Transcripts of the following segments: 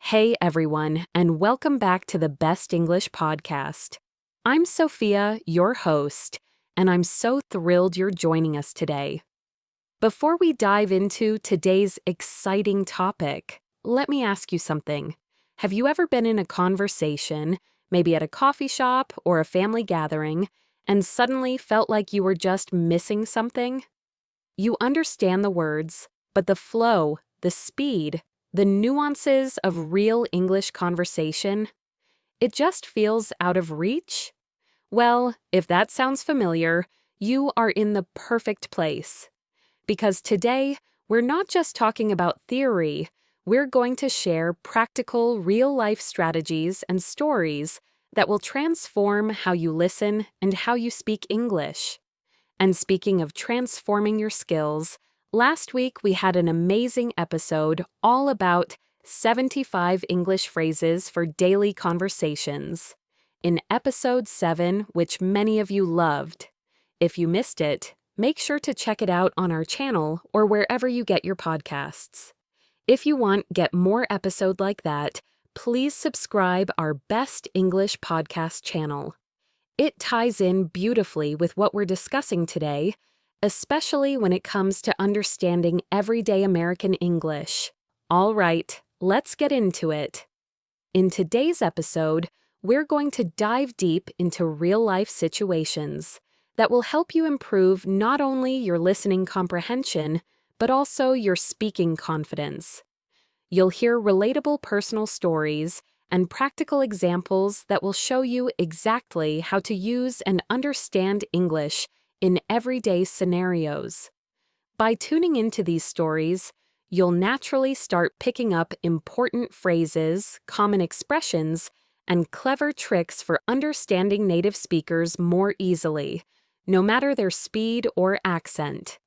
Hey everyone, and welcome back to the Best English Podcast. I'm Sophia, your host, and I'm so thrilled you're joining us today. Before we dive into today's exciting topic, let me ask you something. Have you ever been in a conversation, maybe at a coffee shop or a family gathering, and suddenly felt like you were just missing something? You understand the words, but the flow, the speed, the nuances of real English conversation, it just feels out of reach? Well, if that sounds familiar, you are in the perfect place. Because today, we're not just talking about theory, we're going to share practical, real-life strategies and stories that will transform how you listen and how you speak English. And speaking of transforming your skills, last week we had an amazing episode all about 75 English phrases for daily conversations. In episode 7, which many of you loved. If you missed it, make sure to check it out on our channel or wherever you get your podcasts. If you get more episodes like that, please subscribe our Best English Podcast channel. It ties in beautifully with what we're discussing today, especially when it comes to understanding everyday American English. All right, let's get into it. In today's episode, we're going to dive deep into real-life situations that will help you improve not only your listening comprehension, but also your speaking confidence. You'll hear relatable personal stories and practical examples that will show you exactly how to use and understand English in everyday scenarios. By tuning into these stories, you'll naturally start picking up important phrases, common expressions, and clever tricks for understanding native speakers more easily, no matter their speed or accent.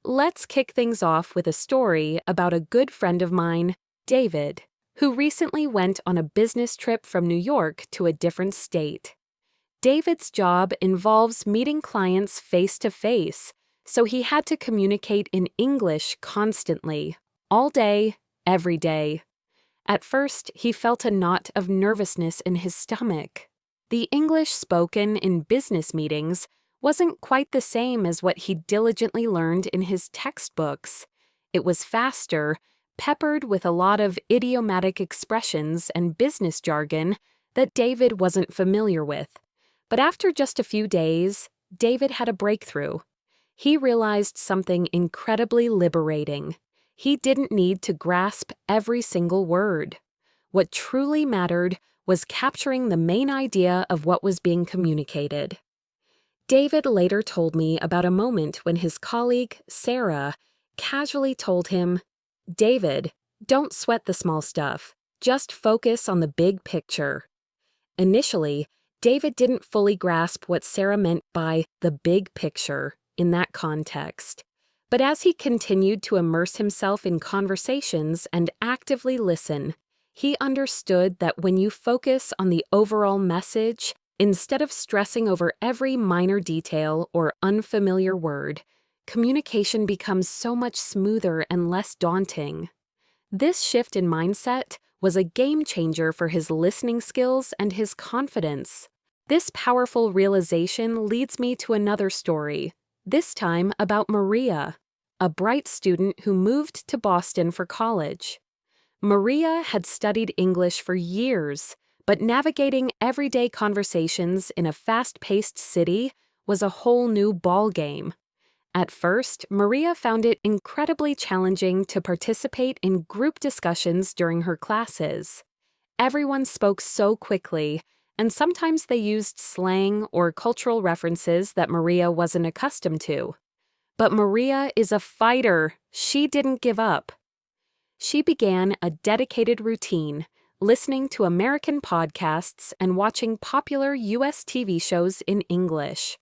Let's kick things off with a story about a good friend of mine, David, who recently went on a business trip from New York to a different state. David's job involves meeting clients face-to-face, so he had to communicate in English constantly, all day, every day. At first, he felt a knot of nervousness in his stomach. The English spoken in business meetings wasn't quite the same as what he diligently learned in his textbooks. It was faster, peppered with a lot of idiomatic expressions and business jargon that David wasn't familiar with. But after just a few days, David had a breakthrough. He realized something incredibly liberating. He didn't need to grasp every single word. What truly mattered was capturing the main idea of what was being communicated. David later told me about a moment when his colleague, Sarah, casually told him, "David, don't sweat the small stuff. Just focus on the big picture." Initially, David didn't fully grasp what Sarah meant by the big picture in that context. But as he continued to immerse himself in conversations and actively listen, he understood that when you focus on the overall message, instead of stressing over every minor detail or unfamiliar word, communication becomes so much smoother and less daunting. This shift in mindset was a game changer for his listening skills and his confidence. This powerful realization leads me to another story, this time about Maria, a bright student who moved to Boston for college. Maria had studied English for years, but navigating everyday conversations in a fast-paced city was a whole new ballgame. At first, Maria found it incredibly challenging to participate in group discussions during her classes. Everyone spoke so quickly, and sometimes they used slang or cultural references that Maria wasn't accustomed to. But Maria is a fighter. She didn't give up. She began a dedicated routine, listening to American podcasts and watching popular U.S. TV shows in English.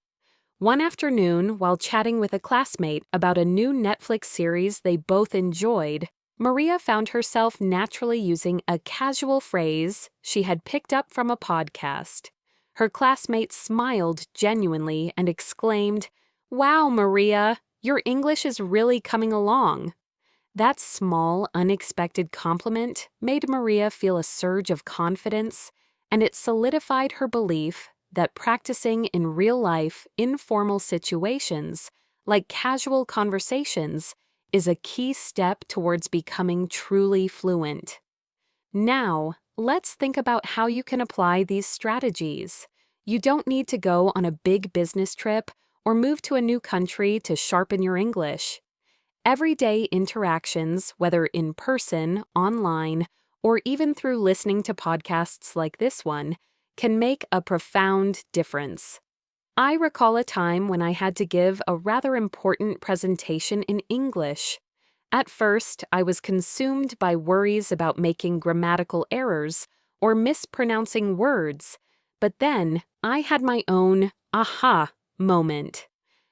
One afternoon, while chatting with a classmate about a new Netflix series they both enjoyed, Maria found herself naturally using a casual phrase she had picked up from a podcast. Her classmate smiled genuinely and exclaimed, "Wow, Maria, your English is really coming along." That small, unexpected compliment made Maria feel a surge of confidence, and it solidified her belief that practicing in real-life, informal situations, like casual conversations, is a key step towards becoming truly fluent. Now, let's think about how you can apply these strategies. You don't need to go on a big business trip or move to a new country to sharpen your English. Everyday interactions, whether in person, online, or even through listening to podcasts like this one, can make a profound difference. I recall a time when I had to give a rather important presentation in English. At first, I was consumed by worries about making grammatical errors or mispronouncing words, but then I had my own aha moment.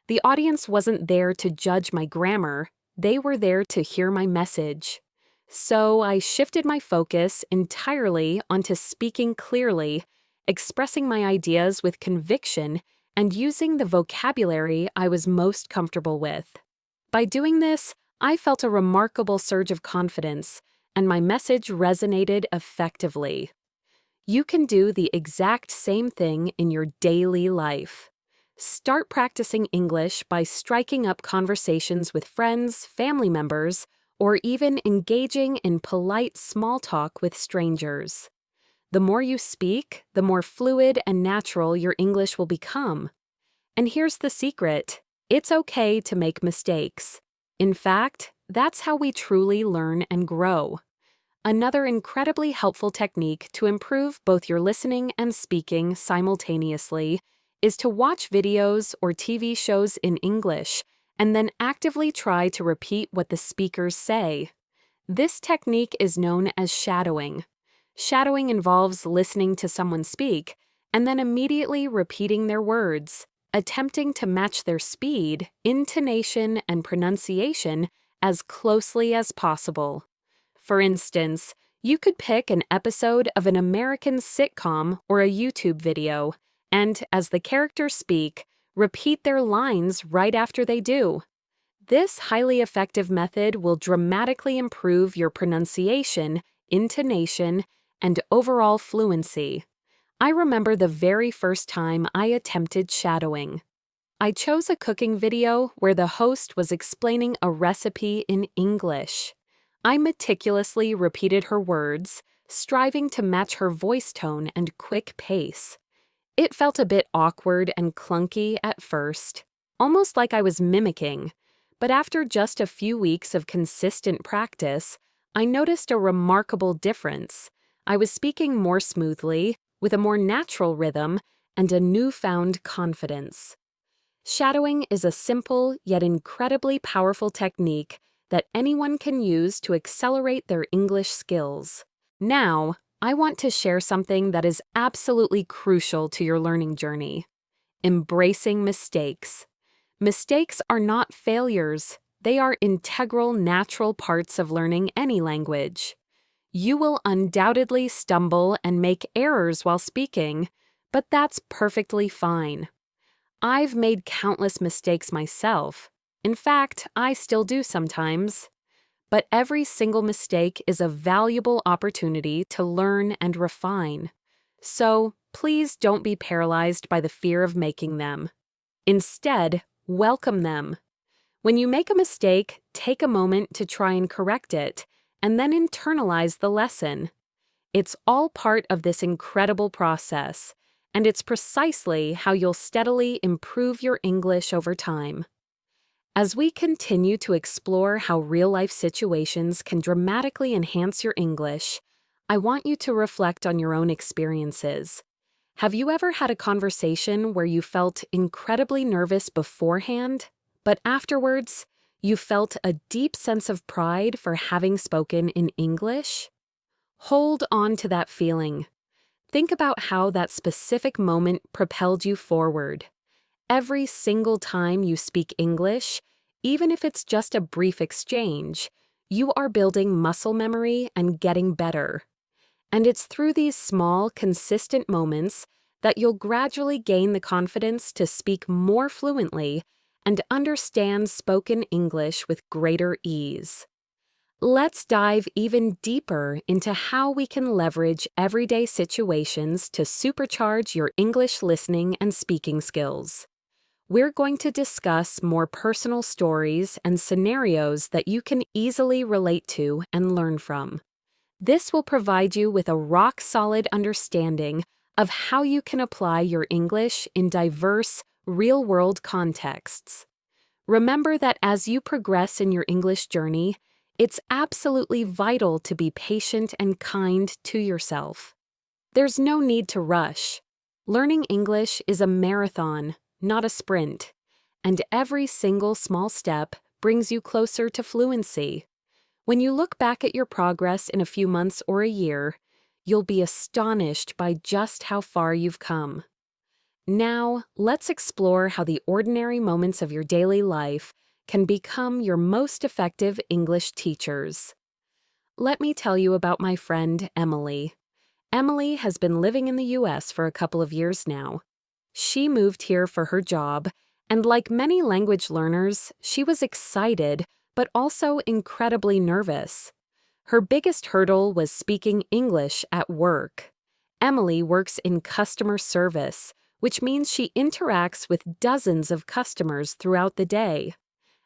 The audience wasn't there to judge my grammar, they were there to hear my message. So I shifted my focus entirely onto speaking clearly, expressing my ideas with conviction, and using the vocabulary I was most comfortable with. By doing this, I felt a remarkable surge of confidence, and my message resonated effectively. You can do the exact same thing in your daily life. Start practicing English by striking up conversations with friends, family members, or even engaging in polite small talk with strangers. The more you speak, the more fluid and natural your English will become. And here's the secret: it's okay to make mistakes. In fact, that's how we truly learn and grow. Another incredibly helpful technique to improve both your listening and speaking simultaneously is to watch videos or TV shows in English and then actively try to repeat what the speakers say. This technique is known as shadowing. Shadowing involves listening to someone speak and then immediately repeating their words, attempting to match their speed, intonation, and pronunciation as closely as possible. For instance, you could pick an episode of an American sitcom or a YouTube video, and as the characters speak, repeat their lines right after they do. This highly effective method will dramatically improve your pronunciation, intonation, and overall fluency. I remember the very first time I attempted shadowing. I chose a cooking video where the host was explaining a recipe in English. I meticulously repeated her words, striving to match her voice tone and quick pace. It felt a bit awkward and clunky at first, almost like I was mimicking, but after just a few weeks of consistent practice, I noticed a remarkable difference. I was speaking more smoothly, with a more natural rhythm, and a newfound confidence. Shadowing is a simple yet incredibly powerful technique that anyone can use to accelerate their English skills. Now, I want to share something that is absolutely crucial to your learning journey: embracing mistakes. Mistakes are not failures. They are integral, natural parts of learning any language. You will undoubtedly stumble and make errors while speaking, but that's perfectly fine. I've made countless mistakes myself. In fact, I still do sometimes. But every single mistake is a valuable opportunity to learn and refine. So please don't be paralyzed by the fear of making them. Instead, welcome them. When you make a mistake, take a moment to try and correct it, and then internalize the lesson. It's all part of this incredible process, and it's precisely how you'll steadily improve your English over time. As we continue to explore how real-life situations can dramatically enhance your English, I want you to reflect on your own experiences. Have you ever had a conversation where you felt incredibly nervous beforehand, but afterwards, you felt a deep sense of pride for having spoken in English? Hold on to that feeling. Think about how that specific moment propelled you forward. Every single time you speak English, even if it's just a brief exchange, you are building muscle memory and getting better. And it's through these small, consistent moments that you'll gradually gain the confidence to speak more fluently and understand spoken English with greater ease. Let's dive even deeper into how we can leverage everyday situations to supercharge your English listening and speaking skills. We're going to discuss more personal stories and scenarios that you can easily relate to and learn from. This will provide you with a rock-solid understanding of how you can apply your English in diverse, real-world contexts. Remember that as you progress in your English journey, it's absolutely vital to be patient and kind to yourself. There's no need to rush. Learning English is a marathon, not a sprint, and every single small step brings you closer to fluency. When you look back at your progress in a few months or a year, you'll be astonished by just how far you've come. Now, let's explore how the ordinary moments of your daily life can become your most effective English teachers. Let me tell you about my friend Emily. Emily has been living in the U.S. for a couple of years now. She moved here for her job, and like many language learners, she was excited but also incredibly nervous. Her biggest hurdle was speaking English at work. Emily works in customer service, which means she interacts with dozens of customers throughout the day.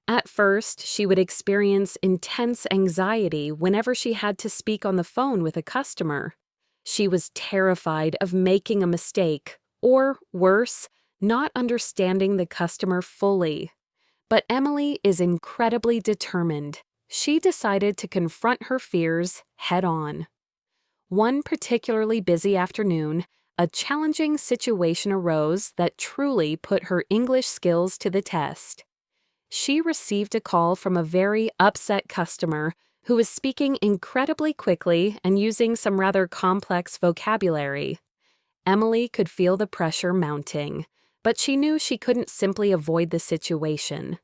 At first, she would experience intense anxiety whenever she had to speak on the phone with a customer. She was terrified of making a mistake, or worse, not understanding the customer fully. But Emily is incredibly determined. She decided to confront her fears head-on. One particularly busy afternoon, a challenging situation arose that truly put her English skills to the test. She received a call from a very upset customer who was speaking incredibly quickly and using some rather complex vocabulary. Emily could feel the pressure mounting, but she knew she couldn't simply avoid the situation.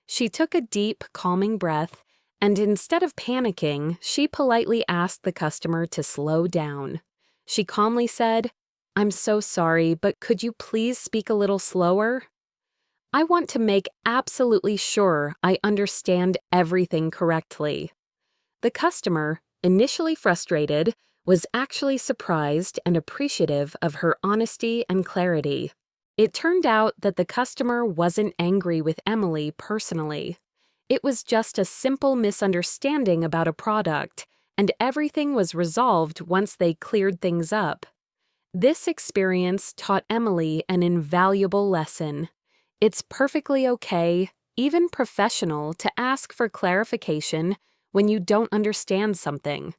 She took a deep, calming breath, and instead of panicking, she politely asked the customer to slow down. She calmly said, "I'm so sorry, but could you please speak a little slower? I want to make absolutely sure I understand everything correctly." The customer, initially frustrated, was actually surprised and appreciative of her honesty and clarity. It turned out that the customer wasn't angry with Emily personally. It was just a simple misunderstanding about a product, and everything was resolved once they cleared things up. This experience taught Emily an invaluable lesson. It's perfectly okay, even professional, to ask for clarification when you don't understand something.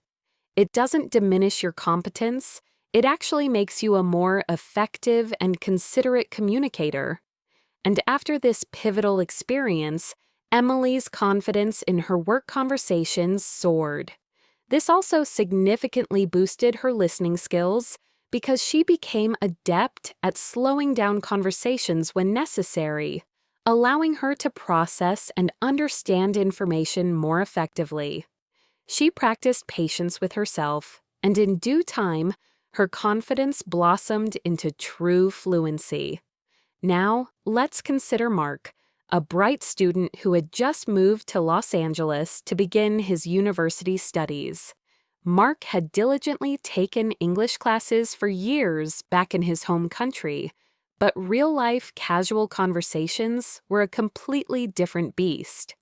It doesn't diminish your competence, it actually makes you a more effective and considerate communicator. And after this pivotal experience, Emily's confidence in her work conversations soared. This also significantly boosted her listening skills because she became adept at slowing down conversations when necessary, allowing her to process and understand information more effectively. She practiced patience with herself, and in due time, her confidence blossomed into true fluency. Now, let's consider Mark, a bright student who had just moved to Los Angeles to begin his university studies. Mark had diligently taken English classes for years back in his home country, but real-life casual conversations were a completely different beast.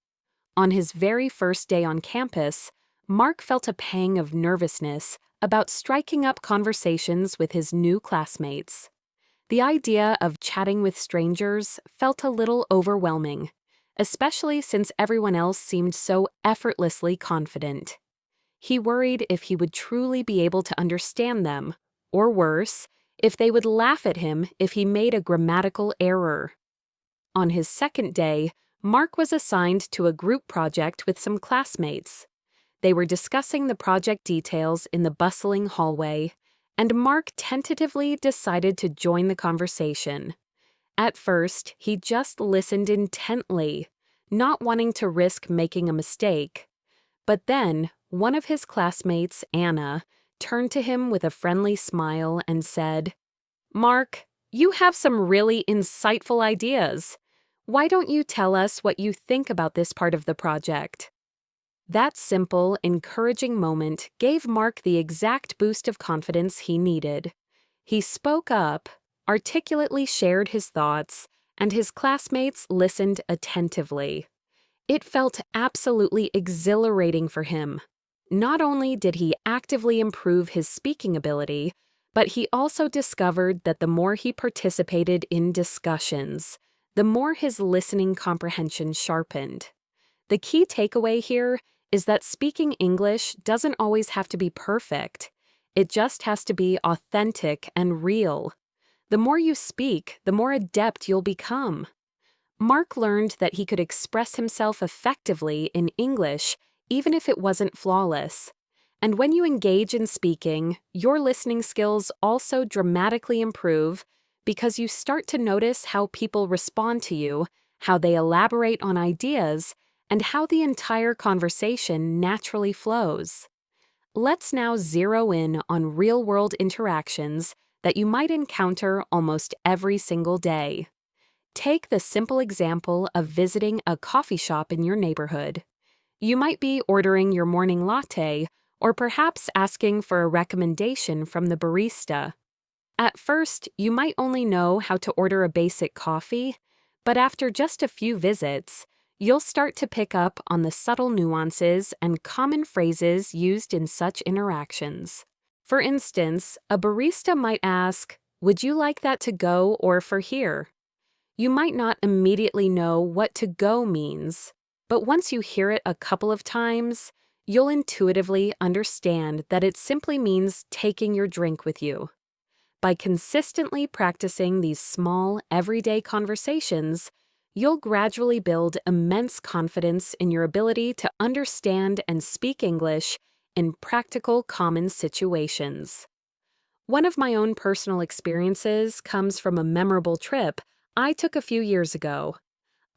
On his very first day on campus, Mark felt a pang of nervousness about striking up conversations with his new classmates. The idea of chatting with strangers felt a little overwhelming, especially since everyone else seemed so effortlessly confident. He worried if he would truly be able to understand them, or worse, if they would laugh at him if he made a grammatical error. On his second day, Mark was assigned to a group project with some classmates. They were discussing the project details in the bustling hallway, and Mark tentatively decided to join the conversation. At first, he just listened intently, not wanting to risk making a mistake. But then, one of his classmates, Anna, turned to him with a friendly smile and said, "Mark, you have some really insightful ideas. Why don't you tell us what you think about this part of the project?" That simple, encouraging moment gave Mark the exact boost of confidence he needed. He spoke up, articulately shared his thoughts, and his classmates listened attentively. It felt absolutely exhilarating for him. Not only did he actively improve his speaking ability, but he also discovered that the more he participated in discussions, the more his listening comprehension sharpened. The key takeaway here is that speaking English doesn't always have to be perfect. It just has to be authentic and real. The more you speak, the more adept you'll become. Mark learned that he could express himself effectively in English even if it wasn't flawless. And when you engage in speaking, your listening skills also dramatically improve because you start to notice how people respond to you, how they elaborate on ideas, and how the entire conversation naturally flows. Let's now zero in on real-world interactions that you might encounter almost every single day. Take the simple example of visiting a coffee shop in your neighborhood. You might be ordering your morning latte, or perhaps asking for a recommendation from the barista. At first, you might only know how to order a basic coffee, but after just a few visits, you'll start to pick up on the subtle nuances and common phrases used in such interactions. For instance, a barista might ask, "Would you like that to go or for here?" You might not immediately know what "to go" means, but once you hear it a couple of times, you'll intuitively understand that it simply means taking your drink with you. By consistently practicing these small, everyday conversations, you'll gradually build immense confidence in your ability to understand and speak English in practical, common situations. One of my own personal experiences comes from a memorable trip I took a few years ago.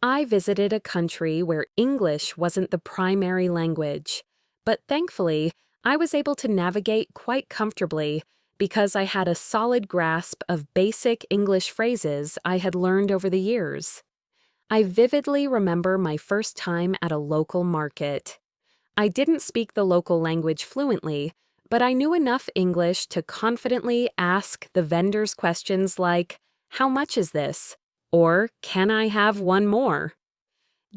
I visited a country where English wasn't the primary language, but thankfully, I was able to navigate quite comfortably because I had a solid grasp of basic English phrases I had learned over the years. I vividly remember my first time at a local market. I didn't speak the local language fluently, but I knew enough English to confidently ask the vendors questions like, "How much is this?" or "Can I have one more?"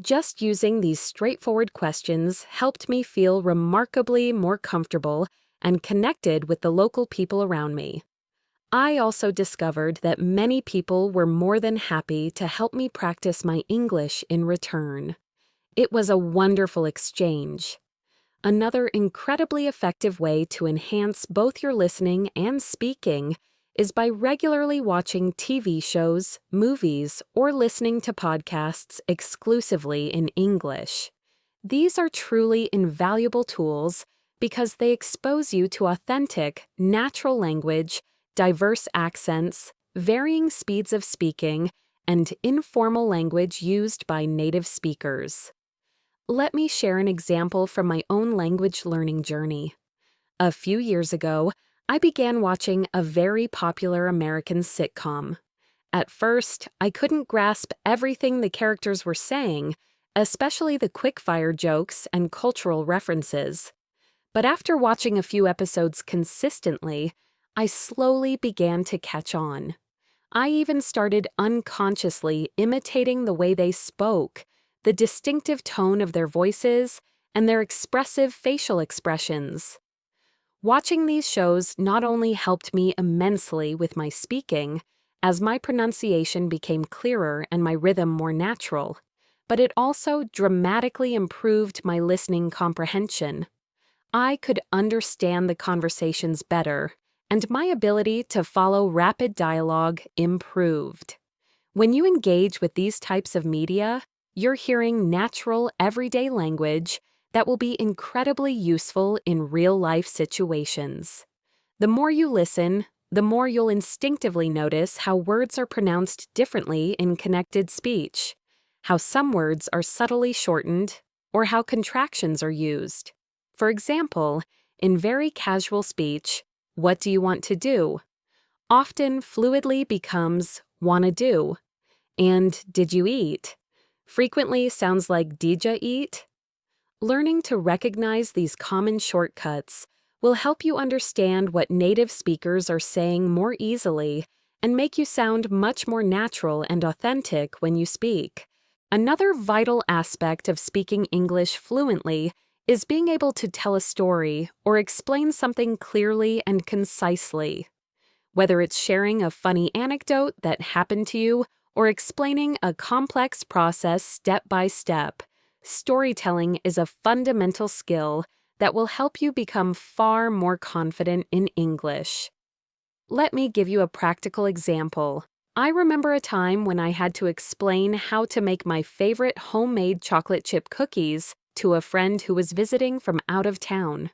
Just using these straightforward questions helped me feel remarkably more comfortable and connected with the local people around me. I also discovered that many people were more than happy to help me practice my English in return. It was a wonderful exchange. Another incredibly effective way to enhance both your listening and speaking is by regularly watching TV shows, movies, or listening to podcasts exclusively in English. These are truly invaluable tools because they expose you to authentic, natural language, diverse accents, varying speeds of speaking, and informal language used by native speakers. Let me share an example from my own language learning journey. A few years ago, I began watching a very popular American sitcom. At first, I couldn't grasp everything the characters were saying, especially the quick-fire jokes and cultural references. But after watching a few episodes consistently, I slowly began to catch on. I even started unconsciously imitating the way they spoke, the distinctive tone of their voices, and their expressive facial expressions. Watching these shows not only helped me immensely with my speaking, as my pronunciation became clearer and my rhythm more natural, but it also dramatically improved my listening comprehension. I could understand the conversations better, and my ability to follow rapid dialogue improved. When you engage with these types of media, you're hearing natural, everyday language that will be incredibly useful in real-life situations. The more you listen, the more you'll instinctively notice how words are pronounced differently in connected speech, how some words are subtly shortened, or how contractions are used. For example, in very casual speech, "What do you want to do?" often fluidly becomes "wanna do," and "did you eat?" frequently sounds like "did ya eat?" Learning to recognize these common shortcuts will help you understand what native speakers are saying more easily and make you sound much more natural and authentic when you speak. Another vital aspect of speaking English fluently is being able to tell a story or explain something clearly and concisely. Whether it's sharing a funny anecdote that happened to you or explaining a complex process step by step, storytelling is a fundamental skill that will help you become far more confident in English. Let me give you a practical example. I remember a time when I had to explain how to make my favorite homemade chocolate chip cookies to a friend who was visiting from out of town.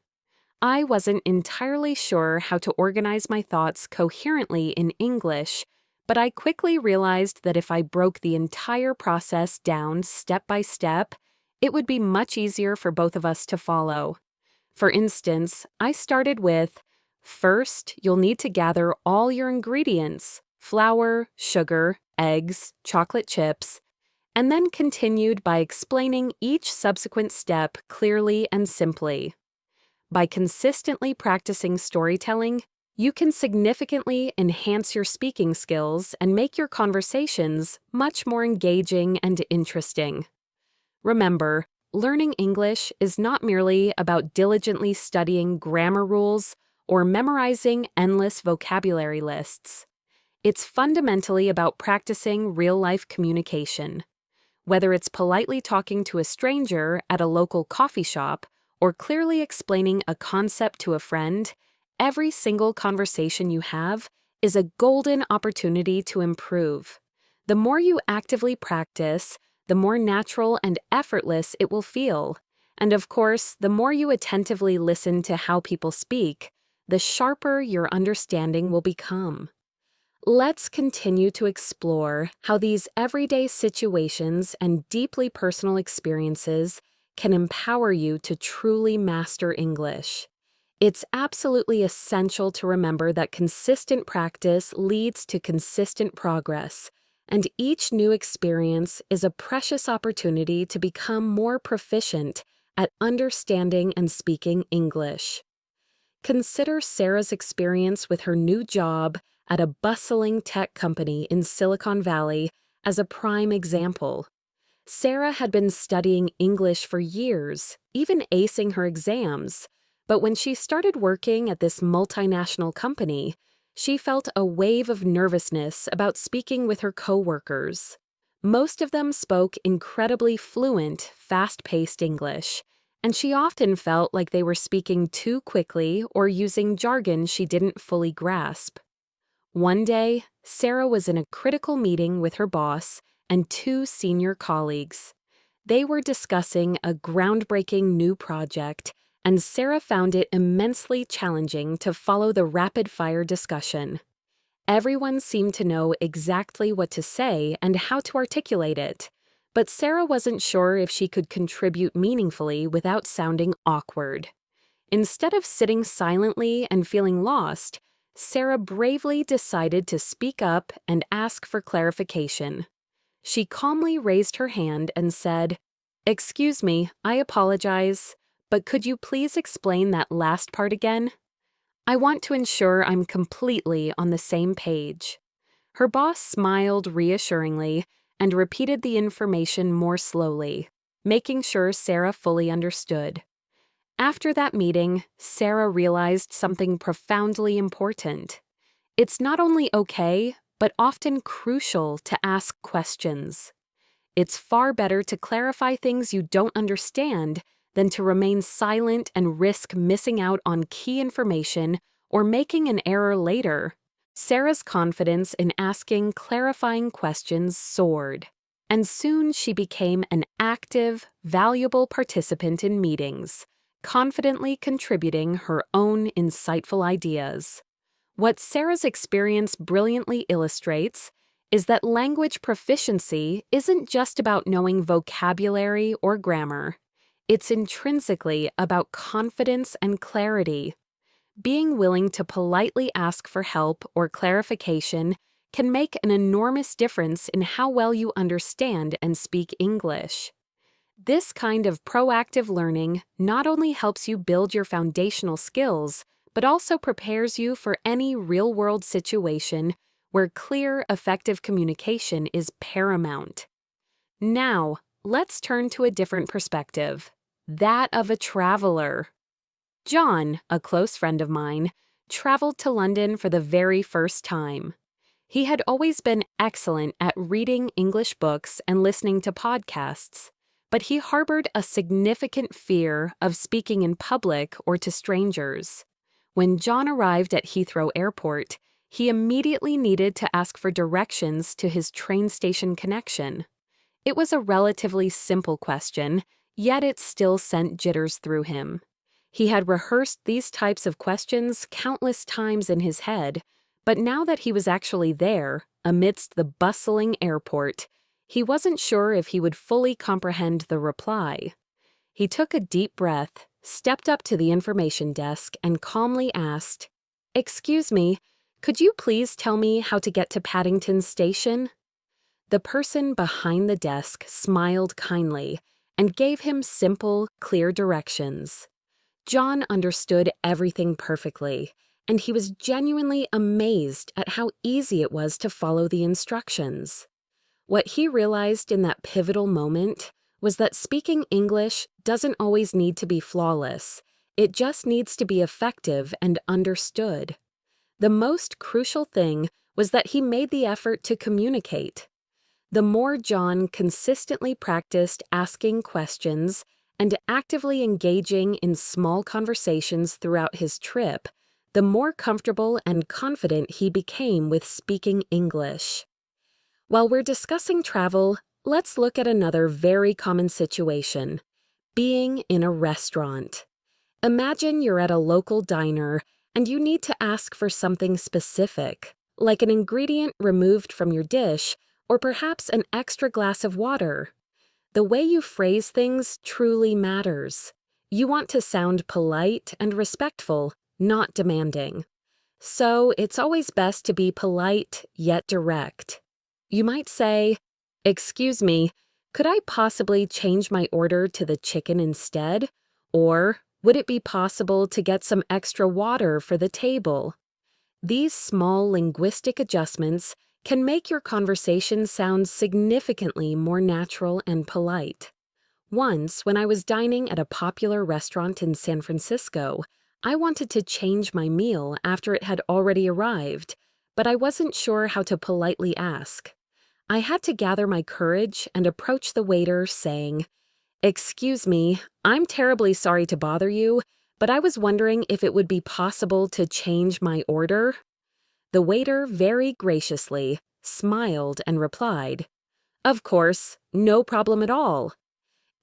I wasn't entirely sure how to organize my thoughts coherently in English, but I quickly realized that if I broke the entire process down step by step, it would be much easier for both of us to follow. For instance, I started with, first, you'll need to gather all your ingredients, flour, sugar, eggs, chocolate chips, and then continued by explaining each subsequent step clearly and simply. By consistently practicing storytelling, you can significantly enhance your speaking skills and make your conversations much more engaging and interesting. Remember, learning English is not merely about diligently studying grammar rules or memorizing endless vocabulary lists. It's fundamentally about practicing real-life communication. Whether it's politely talking to a stranger at a local coffee shop or clearly explaining a concept to a friend, every single conversation you have is a golden opportunity to improve. The more you actively practice, the more natural and effortless it will feel. And of course, the more you attentively listen to how people speak, the sharper your understanding will become. Let's continue to explore how these everyday situations and deeply personal experiences can empower you to truly master English. It's absolutely essential to remember that consistent practice leads to consistent progress, and each new experience is a precious opportunity to become more proficient at understanding and speaking English. Consider Sarah's experience with her new job at a bustling tech company in Silicon Valley as a prime example. Sarah had been studying English for years, even acing her exams, but when she started working at this multinational company, she felt a wave of nervousness about speaking with her coworkers. Most of them spoke incredibly fluent, fast-paced English, and she often felt like they were speaking too quickly or using jargon she didn't fully grasp. One day, Sarah was in a critical meeting with her boss and two senior colleagues. They were discussing a groundbreaking new project, and Sarah found it immensely challenging to follow the rapid-fire discussion. Everyone seemed to know exactly what to say and how to articulate it, but Sarah wasn't sure if she could contribute meaningfully without sounding awkward. Instead of sitting silently and feeling lost, Sarah bravely decided to speak up and ask for clarification. She calmly raised her hand and said, "Excuse me, I apologize, but could you please explain that last part again? I want to ensure I'm completely on the same page." Her boss smiled reassuringly and repeated the information more slowly, making sure Sarah fully understood. After that meeting, Sarah realized something profoundly important. It's not only okay, but often crucial to ask questions. It's far better to clarify things you don't understand than to remain silent and risk missing out on key information or making an error later. Sarah's confidence in asking clarifying questions soared, and soon she became an active, valuable participant in meetings, confidently contributing her own insightful ideas. What Sarah's experience brilliantly illustrates is that language proficiency isn't just about knowing vocabulary or grammar. It's intrinsically about confidence and clarity. Being willing to politely ask for help or clarification can make an enormous difference in how well you understand and speak English. This kind of proactive learning not only helps you build your foundational skills, but also prepares you for any real-world situation where clear, effective communication is paramount. Now, let's turn to a different perspective, that of a traveler. John, a close friend of mine, traveled to London for the very first time. He had always been excellent at reading English books and listening to podcasts, but he harbored a significant fear of speaking in public or to strangers. When John arrived at Heathrow Airport, he immediately needed to ask for directions to his train station connection. It was a relatively simple question, yet it still sent jitters through him. He had rehearsed these types of questions countless times in his head, but now that he was actually there, amidst the bustling airport, he wasn't sure if he would fully comprehend the reply. He took a deep breath, stepped up to the information desk, and calmly asked, "Excuse me, could you please tell me how to get to Paddington Station?" The person behind the desk smiled kindly and gave him simple, clear directions. John understood everything perfectly, and he was genuinely amazed at how easy it was to follow the instructions. What he realized in that pivotal moment was that speaking English doesn't always need to be flawless. It just needs to be effective and understood. The most crucial thing was that he made the effort to communicate. The more John consistently practiced asking questions and actively engaging in small conversations throughout his trip, the more comfortable and confident he became with speaking English. While we're discussing travel, let's look at another very common situation: being in a restaurant. Imagine you're at a local diner and you need to ask for something specific, like an ingredient removed from your dish or perhaps an extra glass of water. The way you phrase things truly matters. You want to sound polite and respectful, not demanding. So it's always best to be polite yet direct. You might say, "Excuse me, could I possibly change my order to the chicken instead? Or would it be possible to get some extra water for the table?" These small linguistic adjustments can make your conversation sound significantly more natural and polite. Once, when I was dining at a popular restaurant in San Francisco, I wanted to change my meal after it had already arrived, but I wasn't sure how to politely ask. I had to gather my courage and approach the waiter saying, "Excuse me, I'm terribly sorry to bother you, but I was wondering if it would be possible to change my order." The waiter very graciously smiled and replied, "Of course, no problem at all."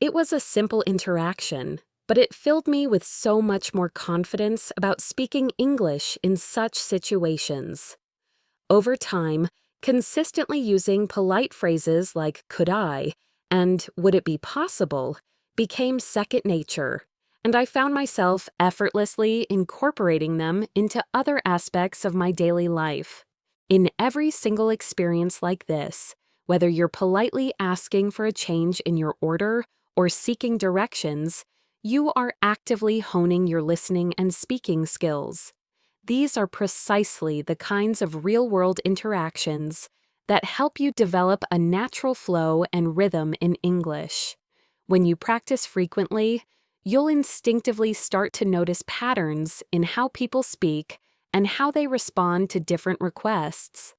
It was a simple interaction, but it filled me with so much more confidence about speaking English in such situations. Over time, consistently using polite phrases like "could I" and "would it be possible" became second nature, and I found myself effortlessly incorporating them into other aspects of my daily life. In every single experience like this, whether you're politely asking for a change in your order or seeking directions, you are actively honing your listening and speaking skills. These are precisely the kinds of real-world interactions that help you develop a natural flow and rhythm in English. When you practice frequently, you'll instinctively start to notice patterns in how people speak and how they respond to different requests.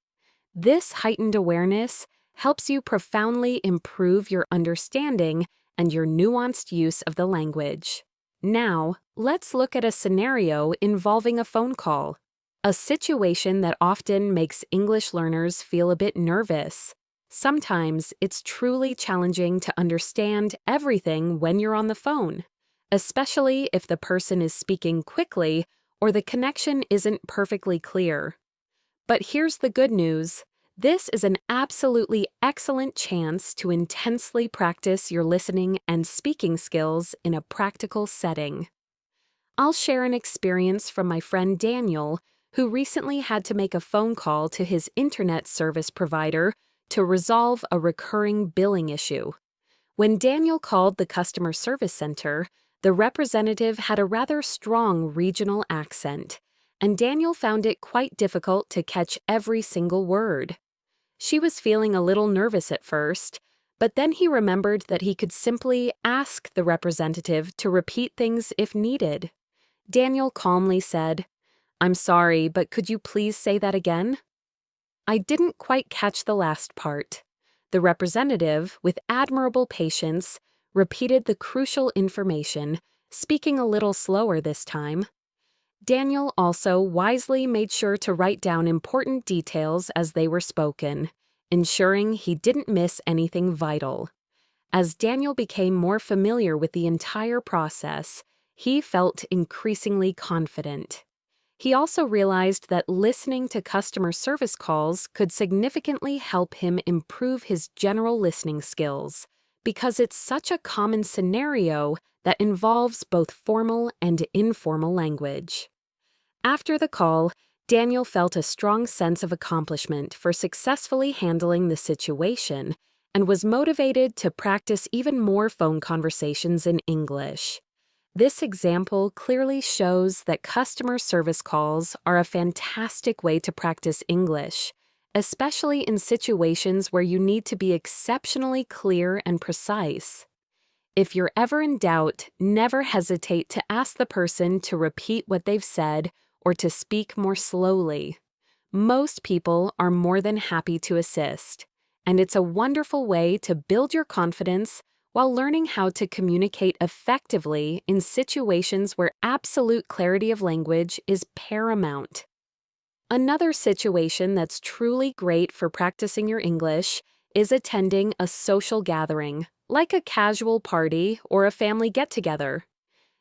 This heightened awareness helps you profoundly improve your understanding and your nuanced use of the language. Now, let's look at a scenario involving a phone call, a situation that often makes English learners feel a bit nervous. Sometimes it's truly challenging to understand everything when you're on the phone, especially if the person is speaking quickly or the connection isn't perfectly clear. But here's the good news. This is an absolutely excellent chance to intensely practice your listening and speaking skills in a practical setting. I'll share an experience from my friend Daniel, who recently had to make a phone call to his internet service provider to resolve a recurring billing issue. When Daniel called the customer service center, the representative had a rather strong regional accent, and Daniel found it quite difficult to catch every single word. She was feeling a little nervous at first, but then he remembered that he could simply ask the representative to repeat things if needed. Daniel calmly said, "I'm sorry, but could you please say that again?" "I didn't quite catch the last part." The representative, with admirable patience, repeated the crucial information, speaking a little slower this time. Daniel also wisely made sure to write down important details as they were spoken, ensuring he didn't miss anything vital. As Daniel became more familiar with the entire process, he felt increasingly confident. He also realized that listening to customer service calls could significantly help him improve his general listening skills, because it's such a common scenario that involves both formal and informal language. After the call, Daniel felt a strong sense of accomplishment for successfully handling the situation and was motivated to practice even more phone conversations in English. This example clearly shows that customer service calls are a fantastic way to practice English, especially in situations where you need to be exceptionally clear and precise. If you're ever in doubt, never hesitate to ask the person to repeat what they've said or to speak more slowly. Most people are more than happy to assist, and it's a wonderful way to build your confidence while learning how to communicate effectively in situations where absolute clarity of language is paramount. Another situation that's truly great for practicing your English is attending a social gathering, like a casual party or a family get-together.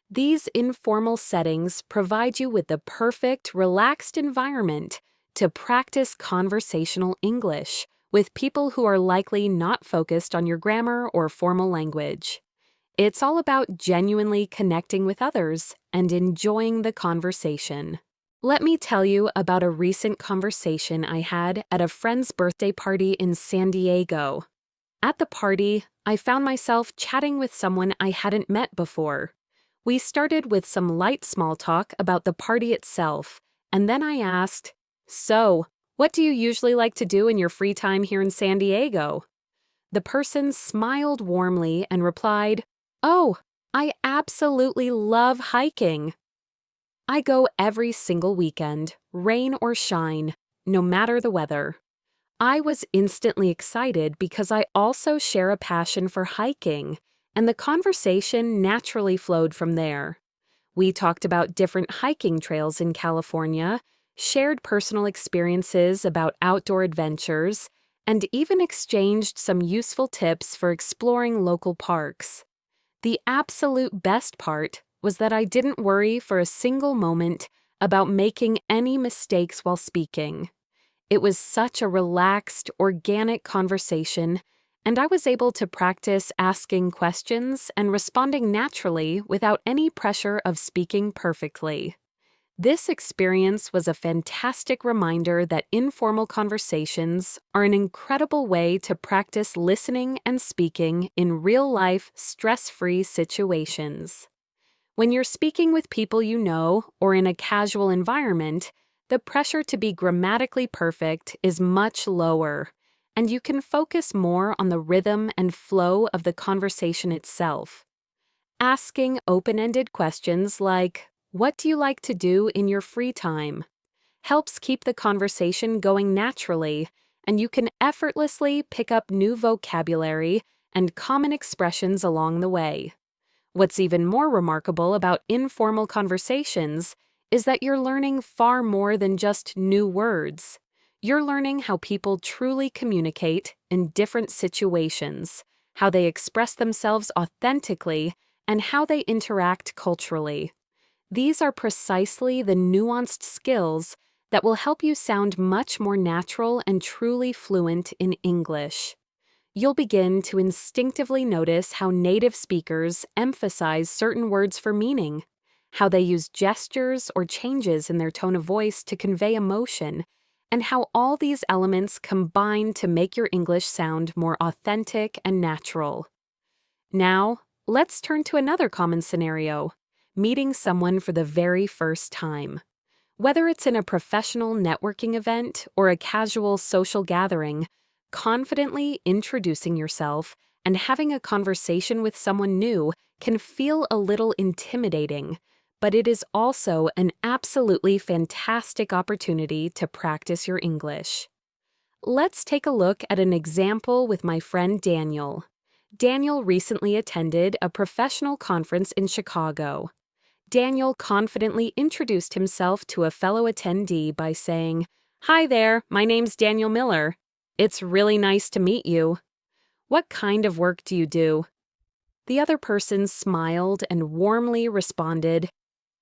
These informal settings provide you with the perfect, relaxed environment to practice conversational English with people who are likely not focused on your grammar or formal language. It's all about genuinely connecting with others and enjoying the conversation. Let me tell you about a recent conversation I had at a friend's birthday party in San Diego. At the party, I found myself chatting with someone I hadn't met before. We started with some light small talk about the party itself, and then I asked, "So, what do you usually like to do in your free time here in San Diego?" The person smiled warmly and replied, "Oh, I absolutely love hiking. I go every single weekend, rain or shine, no matter the weather." I was instantly excited because I also share a passion for hiking, and the conversation naturally flowed from there. We talked about different hiking trails in California, shared personal experiences about outdoor adventures, and even exchanged some useful tips for exploring local parks. The absolute best part was that I didn't worry for a single moment about making any mistakes while speaking. It was such a relaxed, organic conversation, and I was able to practice asking questions and responding naturally without any pressure of speaking perfectly. This experience was a fantastic reminder that informal conversations are an incredible way to practice listening and speaking in real-life, stress-free situations. When you're speaking with people you know or in a casual environment, the pressure to be grammatically perfect is much lower, and you can focus more on the rhythm and flow of the conversation itself. Asking open-ended questions like, "What do you like to do in your free time?" helps keep the conversation going naturally, and you can effortlessly pick up new vocabulary and common expressions along the way. What's even more remarkable about informal conversations is that you're learning far more than just new words. You're learning how people truly communicate in different situations, how they express themselves authentically, and how they interact culturally. These are precisely the nuanced skills that will help you sound much more natural and truly fluent in English. You'll begin to instinctively notice how native speakers emphasize certain words for meaning, how they use gestures or changes in their tone of voice to convey emotion, and how all these elements combine to make your English sound more authentic and natural. Now, let's turn to another common scenario: meeting someone for the very first time. Whether it's in a professional networking event or a casual social gathering, confidently introducing yourself and having a conversation with someone new can feel a little intimidating, but it is also an absolutely fantastic opportunity to practice your English. Let's take a look at an example with my friend Daniel. Daniel recently attended a professional conference in Chicago. Daniel confidently introduced himself to a fellow attendee by saying, "Hi there, my name's Daniel Miller. It's really nice to meet you. What kind of work do you do?" The other person smiled and warmly responded,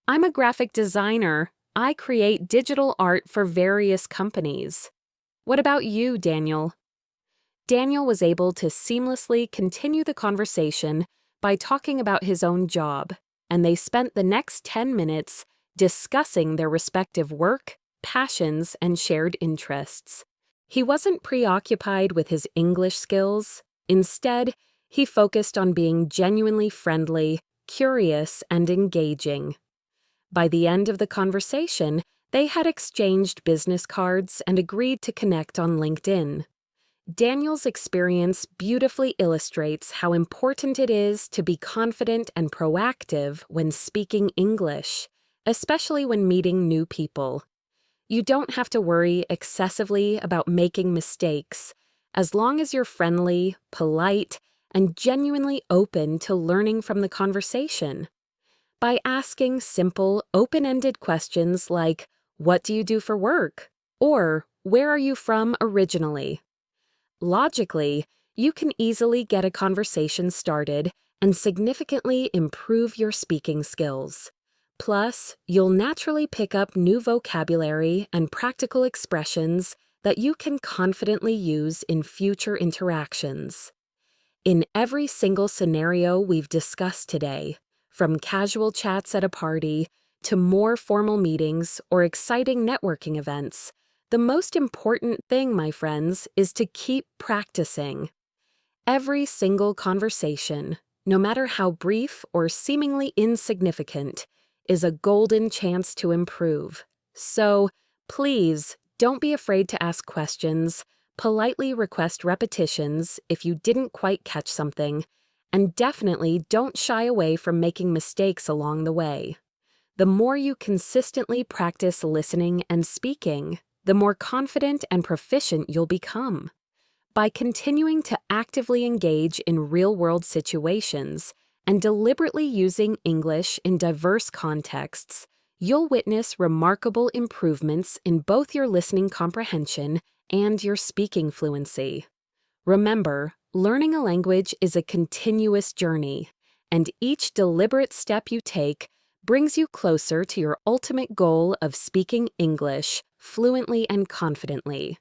"I'm a graphic designer. I create digital art for various companies. What about you, Daniel?" Daniel was able to seamlessly continue the conversation by talking about his own job, and they spent the next 10 minutes discussing their respective work, passions, and shared interests. He wasn't preoccupied with his English skills. Instead, he focused on being genuinely friendly, curious, and engaging. By the end of the conversation, they had exchanged business cards and agreed to connect on LinkedIn. Daniel's experience beautifully illustrates how important it is to be confident and proactive when speaking English, especially when meeting new people. You don't have to worry excessively about making mistakes, as long as you're friendly, polite, and genuinely open to learning from the conversation. By asking simple, open-ended questions like, "What do you do for work?" or "Where are you from originally?" Logically, you can easily get a conversation started and significantly improve your speaking skills. Plus, you'll naturally pick up new vocabulary and practical expressions that you can confidently use in future interactions. In every single scenario we've discussed today, from casual chats at a party to more formal meetings or exciting networking events, the most important thing, my friends, is to keep practicing. Every single conversation, no matter how brief or seemingly insignificant, is a golden chance to improve. So, please, don't be afraid to ask questions, politely request repetitions if you didn't quite catch something, and definitely don't shy away from making mistakes along the way. The more you consistently practice listening and speaking, the more confident and proficient you'll become. By continuing to actively engage in real-world situations and deliberately using English in diverse contexts, you'll witness remarkable improvements in both your listening comprehension and your speaking fluency. Remember, learning a language is a continuous journey, and each deliberate step you take brings you closer to your ultimate goal of speaking English fluently and confidently.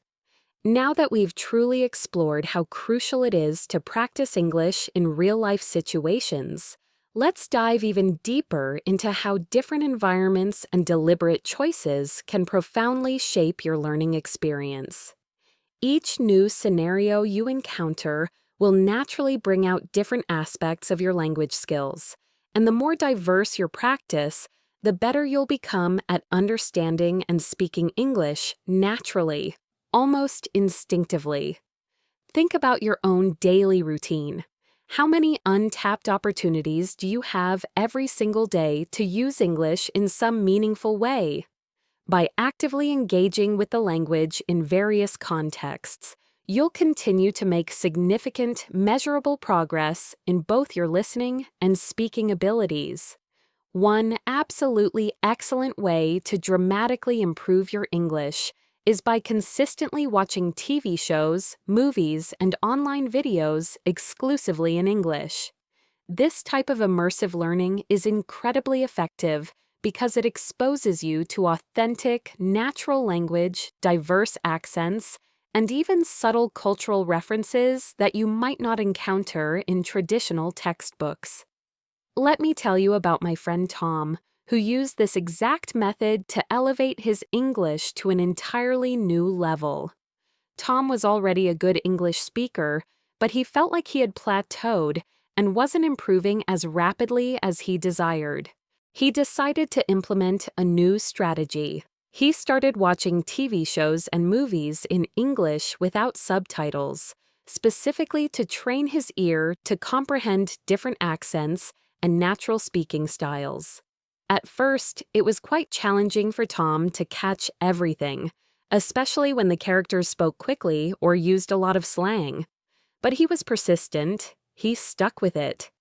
Now that we've truly explored how crucial it is to practice English in real-life situations, let's dive even deeper into how different environments and deliberate choices can profoundly shape your learning experience. Each new scenario you encounter will naturally bring out different aspects of your language skills, and the more diverse your practice, the better you'll become at understanding and speaking English naturally, almost instinctively. Think about your own daily routine. How many untapped opportunities do you have every single day to use English in some meaningful way? By actively engaging with the language in various contexts, you'll continue to make significant, measurable progress in both your listening and speaking abilities. One absolutely excellent way to dramatically improve your English is by consistently watching TV shows, movies, and online videos exclusively in English. This type of immersive learning is incredibly effective because it exposes you to authentic, natural language, diverse accents, and even subtle cultural references that you might not encounter in traditional textbooks. Let me tell you about my friend Tom, who used this exact method to elevate his English to an entirely new level. Tom was already a good English speaker, but he felt like he had plateaued and wasn't improving as rapidly as he desired. He decided to implement a new strategy. He started watching TV shows and movies in English without subtitles, specifically to train his ear to comprehend different accents and natural speaking styles. At first, it was quite challenging for Tom to catch everything, especially when the characters spoke quickly or used a lot of slang. But he was persistent. He stuck with it.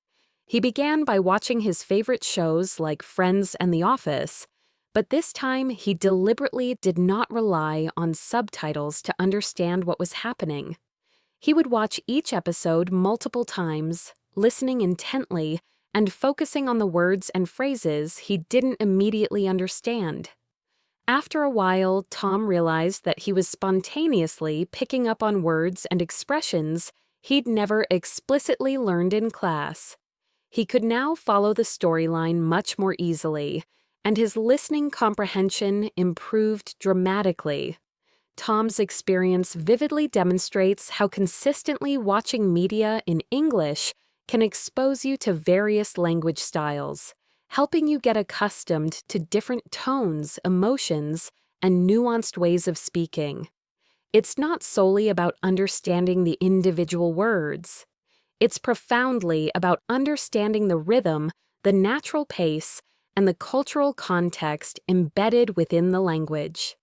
He began by watching his favorite shows like Friends and The Office, but this time he deliberately did not rely on subtitles to understand what was happening. He would watch each episode multiple times, listening intently and focusing on the words and phrases he didn't immediately understand. After a while, Tom realized that he was spontaneously picking up on words and expressions he'd never explicitly learned in class. He could now follow the storyline much more easily, and his listening comprehension improved dramatically. Tom's experience vividly demonstrates how consistently watching media in English can expose you to various language styles, helping you get accustomed to different tones, emotions, and nuanced ways of speaking. It's not solely about understanding the individual words. It's profoundly about understanding the rhythm, the natural pace, and the cultural context embedded within the language.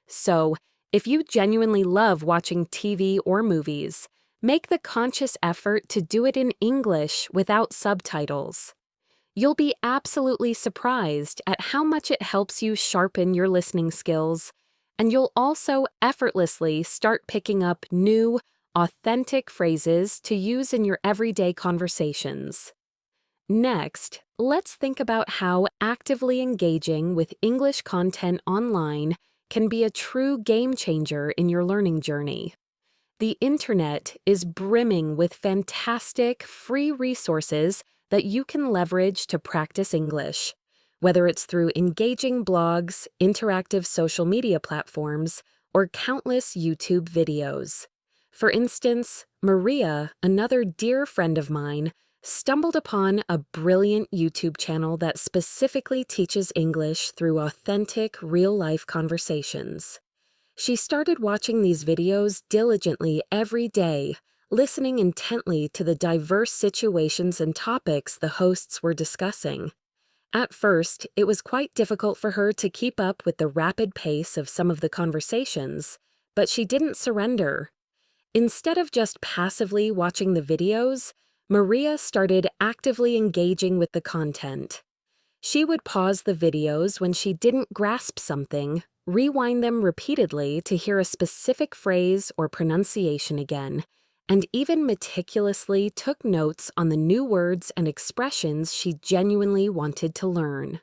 So, if you genuinely love watching TV or movies, make the conscious effort to do it in English without subtitles. You'll be absolutely surprised at how much it helps you sharpen your listening skills, and you'll also effortlessly start picking up new, authentic phrases to use in your everyday conversations. Next, let's think about how actively engaging with English content online can be a true game changer in your learning journey. The internet is brimming with fantastic, free resources that you can leverage to practice English, whether it's through engaging blogs, interactive social media platforms, or countless YouTube videos. For instance, Maria, another dear friend of mine, stumbled upon a brilliant YouTube channel that specifically teaches English through authentic, real-life conversations. She started watching these videos diligently every day, listening intently to the diverse situations and topics the hosts were discussing. At first, it was quite difficult for her to keep up with the rapid pace of some of the conversations, but she didn't surrender. Instead of just passively watching the videos, Maria started actively engaging with the content. She would pause the videos when she didn't grasp something, rewind them repeatedly to hear a specific phrase or pronunciation again, and even meticulously took notes on the new words and expressions she genuinely wanted to learn.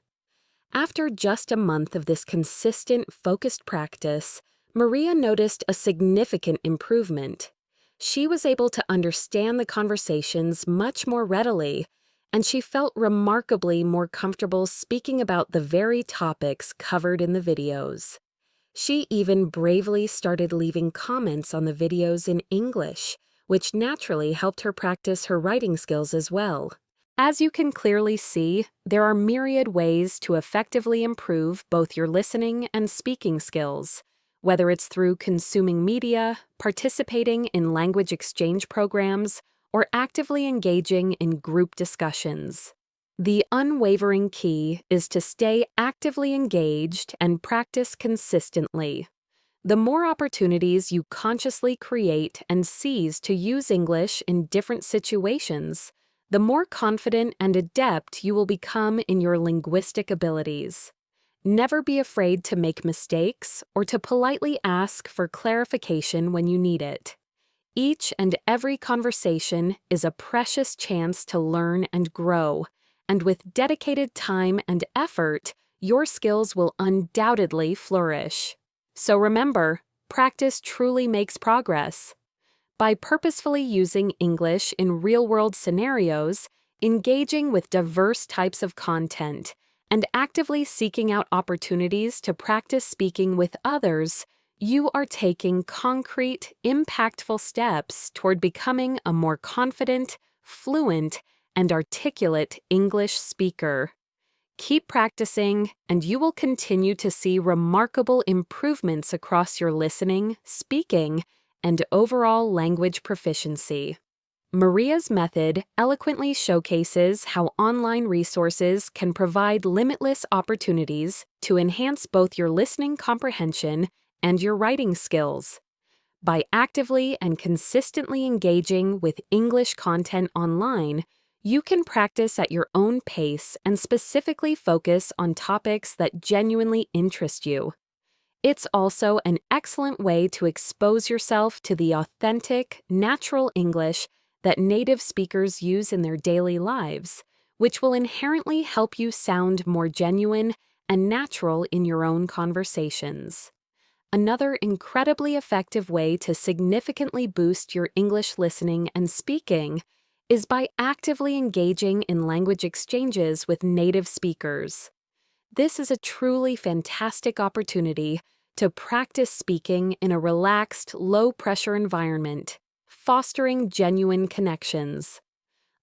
After just a month of this consistent, focused practice, Maria noticed a significant improvement. She was able to understand the conversations much more readily, and she felt remarkably more comfortable speaking about the very topics covered in the videos. She even bravely started leaving comments on the videos in English, which naturally helped her practice her writing skills as well. As you can clearly see, there are myriad ways to effectively improve both your listening and speaking skills, whether it's through consuming media, participating in language exchange programs, or actively engaging in group discussions. The unwavering key is to stay actively engaged and practice consistently. The more opportunities you consciously create and seize to use English in different situations, the more confident and adept you will become in your linguistic abilities. Never be afraid to make mistakes or to politely ask for clarification when you need it. Each and every conversation is a precious chance to learn and grow, and with dedicated time and effort, your skills will undoubtedly flourish. So remember, practice truly makes progress. By purposefully using English in real-world scenarios, engaging with diverse types of content, and actively seeking out opportunities to practice speaking with others, you are taking concrete, impactful steps toward becoming a more confident, fluent, and articulate English speaker. Keep practicing, and you will continue to see remarkable improvements across your listening, speaking, and overall language proficiency. Maria's method eloquently showcases how online resources can provide limitless opportunities to enhance both your listening comprehension and your writing skills. By actively and consistently engaging with English content online, you can practice at your own pace and specifically focus on topics that genuinely interest you. It's also an excellent way to expose yourself to the authentic, natural English that native speakers use in their daily lives, which will inherently help you sound more genuine and natural in your own conversations. Another incredibly effective way to significantly boost your English listening and speaking is by actively engaging in language exchanges with native speakers. This is a truly fantastic opportunity to practice speaking in a relaxed, low-pressure environment, fostering genuine connections.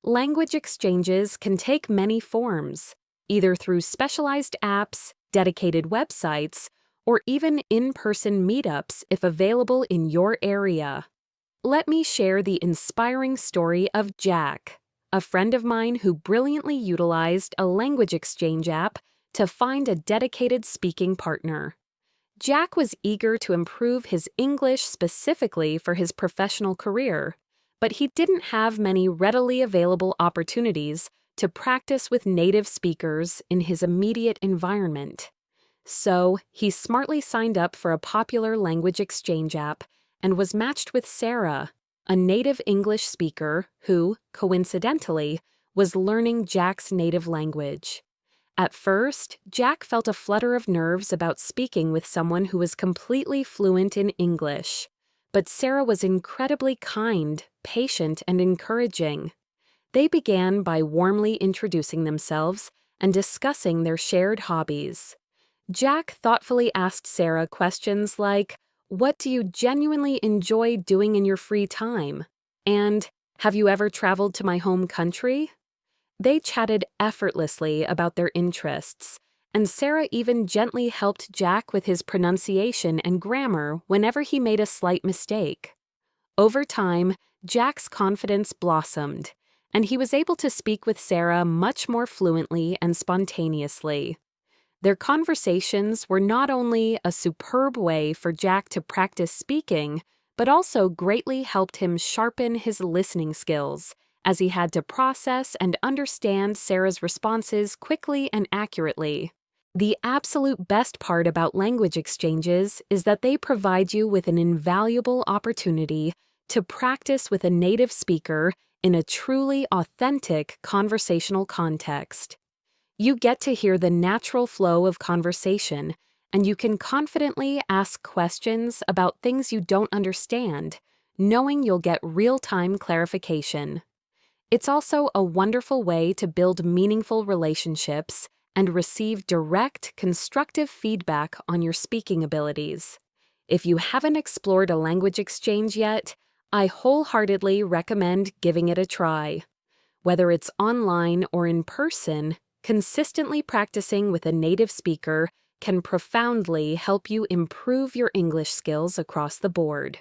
Language exchanges can take many forms, either through specialized apps, dedicated websites, or even in-person meetups if available in your area. Let me share the inspiring story of Jack, a friend of mine who brilliantly utilized a language exchange app to find a dedicated speaking partner. Jack was eager to improve his English specifically for his professional career, but he didn't have many readily available opportunities to practice with native speakers in his immediate environment. So, he smartly signed up for a popular language exchange app and was matched with Sarah, a native English speaker who, coincidentally, was learning Jack's native language. At first, Jack felt a flutter of nerves about speaking with someone who was completely fluent in English, but Sarah was incredibly kind, patient, and encouraging. They began by warmly introducing themselves and discussing their shared hobbies. Jack thoughtfully asked Sarah questions like, "What do you genuinely enjoy doing in your free time?" And, "Have you ever traveled to my home country?" They chatted effortlessly about their interests, and Sarah even gently helped Jack with his pronunciation and grammar whenever he made a slight mistake. Over time, Jack's confidence blossomed, and he was able to speak with Sarah much more fluently and spontaneously. Their conversations were not only a superb way for Jack to practice speaking, but also greatly helped him sharpen his listening skills, as he had to process and understand Sarah's responses quickly and accurately. The absolute best part about language exchanges is that they provide you with an invaluable opportunity to practice with a native speaker in a truly authentic conversational context. You get to hear the natural flow of conversation, and you can confidently ask questions about things you don't understand, knowing you'll get real-time clarification. It's also a wonderful way to build meaningful relationships and receive direct, constructive feedback on your speaking abilities. If you haven't explored a language exchange yet, I wholeheartedly recommend giving it a try. Whether it's online or in person, consistently practicing with a native speaker can profoundly help you improve your English skills across the board.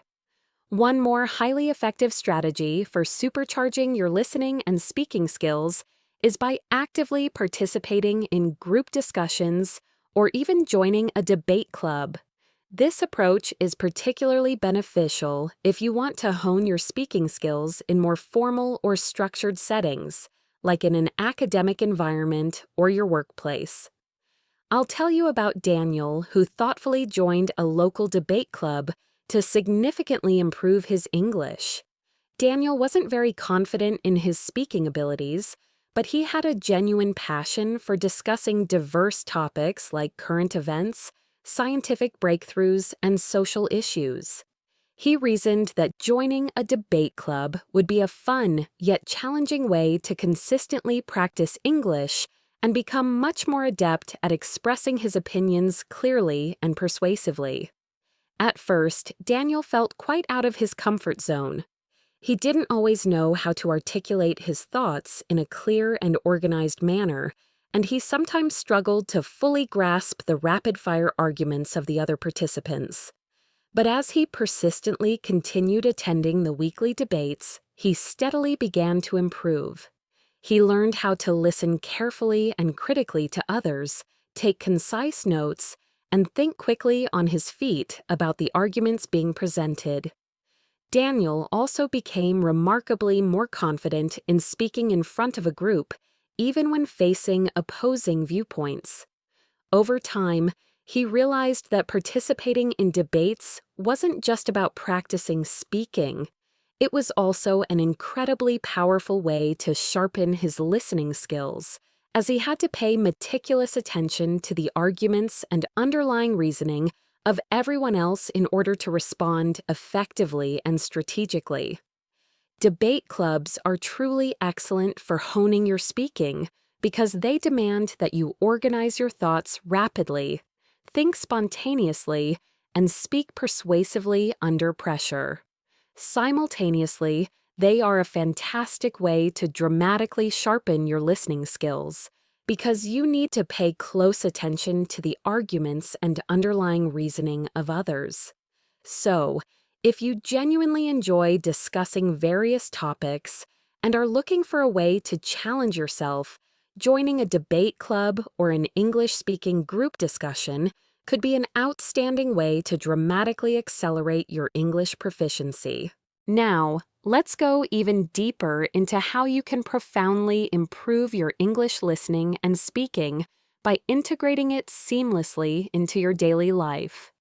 One more highly effective strategy for supercharging your listening and speaking skills is by actively participating in group discussions or even joining a debate club. This approach is particularly beneficial if you want to hone your speaking skills in more formal or structured settings, like in an academic environment or your workplace. I'll tell you about Daniel, who thoughtfully joined a local debate club to significantly improve his English. Daniel wasn't very confident in his speaking abilities, but he had a genuine passion for discussing diverse topics like current events, scientific breakthroughs, and social issues. He reasoned that joining a debate club would be a fun yet challenging way to consistently practice English and become much more adept at expressing his opinions clearly and persuasively. At first, Daniel felt quite out of his comfort zone. He didn't always know how to articulate his thoughts in a clear and organized manner, and he sometimes struggled to fully grasp the rapid-fire arguments of the other participants. But as he persistently continued attending the weekly debates, he steadily began to improve. He learned how to listen carefully and critically to others, take concise notes, and think quickly on his feet about the arguments being presented. Daniel also became remarkably more confident in speaking in front of a group, even when facing opposing viewpoints. Over time, he realized that participating in debates wasn't just about practicing speaking. It was also an incredibly powerful way to sharpen his listening skills, as he had to pay meticulous attention to the arguments and underlying reasoning of everyone else in order to respond effectively and strategically. Debate clubs are truly excellent for honing your speaking because they demand that you organize your thoughts rapidly, think spontaneously, and speak persuasively under pressure. Simultaneously, they are a fantastic way to dramatically sharpen your listening skills because you need to pay close attention to the arguments and underlying reasoning of others. So, if you genuinely enjoy discussing various topics and are looking for a way to challenge yourself, joining a debate club or an English-speaking group discussion could be an outstanding way to dramatically accelerate your English proficiency. Now, let's go even deeper into how you can profoundly improve your English listening and speaking by integrating it seamlessly into your daily life.